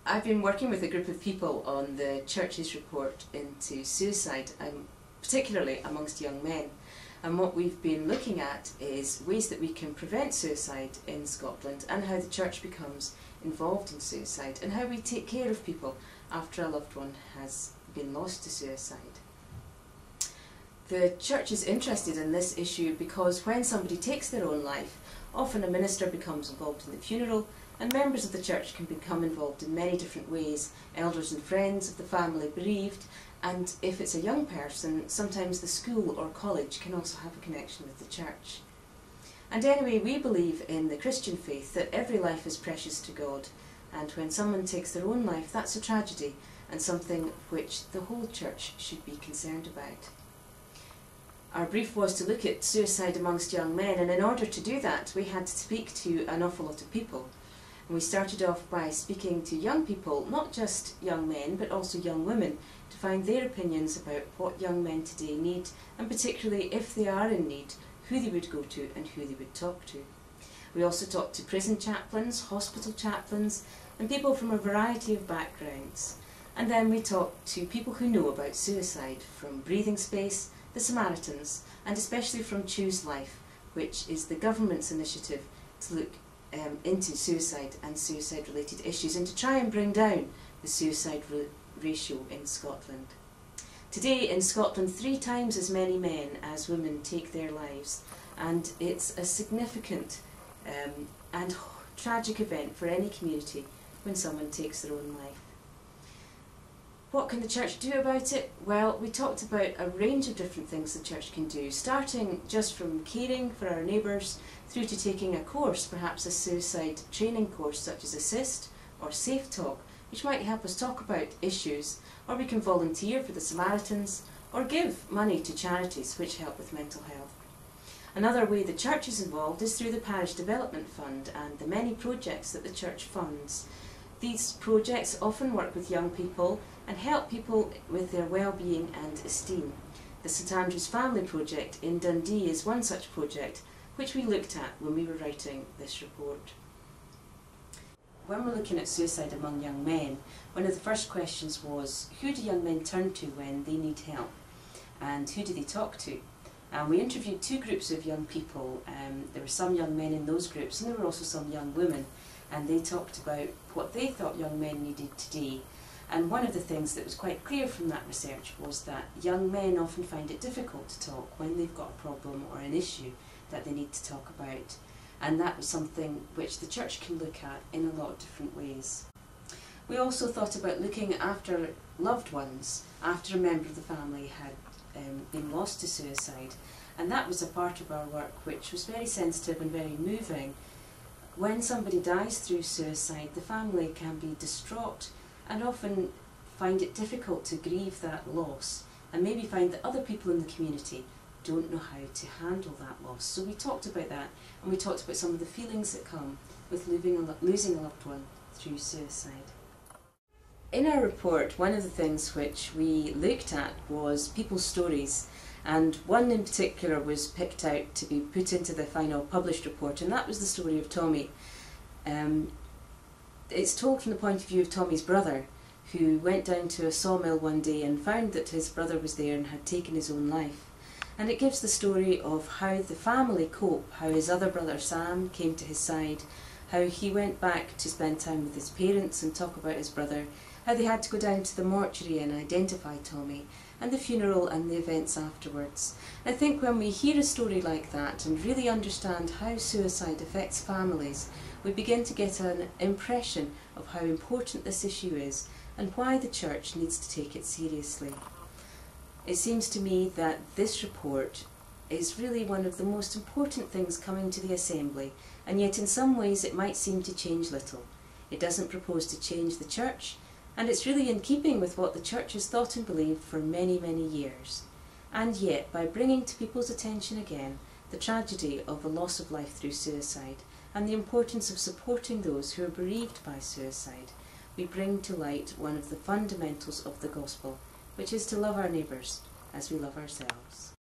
I've been working with a group of people on the Church's report into suicide, particularly amongst young men. And what we've been looking at is ways that we can prevent suicide in Scotland, and how the Church becomes involved in suicide, and how we take care of people after a loved one has been lost to suicide. The Church is interested in this issue because when somebody takes their own life, often a minister becomes involved in the funeral, and members of the Church can become involved in many different ways, elders and friends of the family bereaved, and if it's a young person, sometimes the school or college can also have a connection with the Church. And anyway, we believe in the Christian faith that every life is precious to God, and when someone takes their own life, that's a tragedy and something which the whole Church should be concerned about. Our brief was to look at suicide amongst young men, and in order to do that we had to speak to an awful lot of people. And we started off by speaking to young people, not just young men but also young women, to find their opinions about what young men today need, and particularly if they are in need, who they would go to and who they would talk to. We also talked to prison chaplains, hospital chaplains, and people from a variety of backgrounds. And then we talked to people who know about suicide, from Breathing Space, the Samaritans, and especially from Choose Life, which is the government's initiative to look into suicide and suicide-related issues, and to try and bring down the suicide ratio in Scotland. Today in Scotland, 3 times as many men as women take their lives, and it's a significant and tragic event for any community when someone takes their own life. What can the Church do about it? Well, we talked about a range of different things the Church can do, starting just from caring for our neighbours through to taking a course, perhaps a suicide training course such as Assist or Safe Talk, which might help us talk about issues, or we can volunteer for the Samaritans or give money to charities which help with mental health. Another way the Church is involved is through the Parish Development Fund and the many projects that the Church funds. These projects often work with young people and help people with their well-being and esteem. The St Andrew's Family Project in Dundee is one such project which we looked at when we were writing this report. When we're looking at suicide among young men, one of the first questions was, who do young men turn to when they need help, and who do they talk to? And we interviewed 2 groups of young people. There were some young men in those groups, and there were also some young women, and they talked about what they thought young men needed today. And one of the things that was quite clear from that research was that young men often find it difficult to talk when they've got a problem or an issue that they need to talk about. And that was something which the Church can look at in a lot of different ways. We also thought about looking after loved ones after a member of the family had been lost to suicide, and that was a part of our work which was very sensitive and very moving. When somebody dies through suicide, the family can be distraught and often find it difficult to grieve that loss, and maybe find that other people in the community don't know how to handle that loss. So we talked about that, and we talked about some of the feelings that come with losing a loved one through suicide. In our report, one of the things which we looked at was people's stories, and one in particular was picked out to be put into the final published report, and that was the story of Tommy. It's told from the point of view of Tommy's brother, who went down to a sawmill one day and found that his brother was there and had taken his own life. And it gives the story of how the family cope, how his other brother Sam came to his side, how he went back to spend time with his parents and talk about his brother, how they had to go down to the mortuary and identify Tommy, and the funeral and the events afterwards. I think when we hear a story like that and really understand how suicide affects families, we begin to get an impression of how important this issue is and why the Church needs to take it seriously. It seems to me that this report is really one of the most important things coming to the Assembly, and yet in some ways it might seem to change little. It doesn't propose to change the Church, and it's really in keeping with what the Church has thought and believed for many, many years. And yet, by bringing to people's attention again the tragedy of a loss of life through suicide and the importance of supporting those who are bereaved by suicide, we bring to light one of the fundamentals of the Gospel, which is to love our neighbours as we love ourselves.